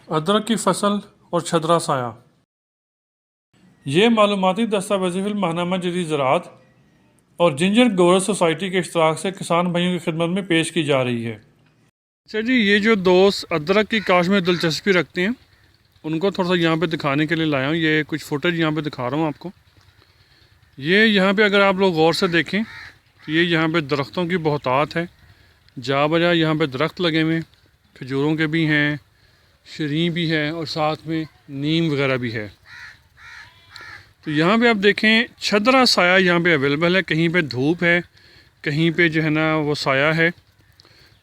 अदरक की फसल और छदरा साया। ये मालूमाती दस्तावेज़ी फिल्म माहनामा जदीद ज़राअत और जिंजर ग्रोवर्स सोसाइटी के इश्तराक से किसान भाइयों की खिदमत में पेश की जा रही है। अच्छा जी, ये जो दोस्त अदरक की काश्त में दिलचस्पी रखते हैं उनको थोड़ा सा यहाँ पे दिखाने के लिए लाया हूँ। ये कुछ फुटेज यहाँ पे दिखा रहा हूँ आपको। ये यहाँ पे अगर आप लोग गौर से देखें तो ये यहाँ पे दरख्तों की बहुतात है। जा बजा यहाँ पे दरख्त लगे हुए हैं, खजूरों के भी हैं, शरी भी है और साथ में नीम वगैरह भी है। तो यहाँ पे आप देखें छदरा साया यहाँ पे अवेलेबल है। कहीं पे धूप है, कहीं पे जो है ना वो साया है।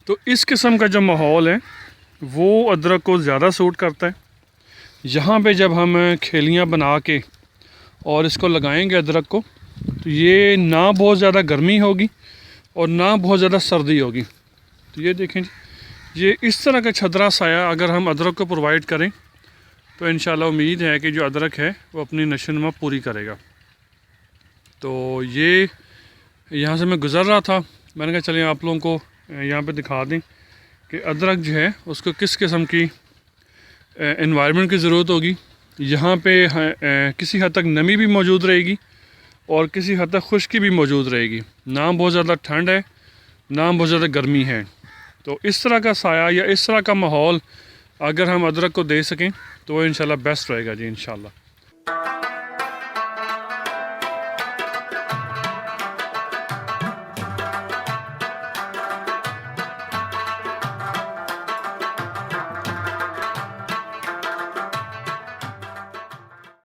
तो इस किस्म का जो माहौल है वो अदरक को ज़्यादा सूट करता है। यहाँ पे जब हम खेलियाँ बना के और इसको लगाएंगे अदरक को, तो ये ना बहुत ज़्यादा गर्मी होगी और ना बहुत ज़्यादा सर्दी होगी। तो ये देखें, ये इस तरह का छदरा साया अगर हम अदरक को प्रोवाइड करें तो इंशाल्लाह उम्मीद है कि जो अदरक है वो अपनी नशोनुमा पूरी करेगा। तो ये यहाँ से मैं गुज़र रहा था, मैंने कहा चलिए आप लोगों को यहाँ पे दिखा दें कि अदरक जो है उसको किस किस्म की एनवायरनमेंट की ज़रूरत होगी। यहाँ पे किसी हद तक नमी भी मौजूद रहेगी और किसी हद तक खुश्की भी मौजूद रहेगी। ना बहुत ज़्यादा ठंड है, ना बहुत ज़्यादा गर्मी है। तो इस तरह का साया या इस तरह का माहौल अगर हम अदरक को दे सकें तो वो इंशाल्लाह बेस्ट रहेगा जी इंशाल्लाह।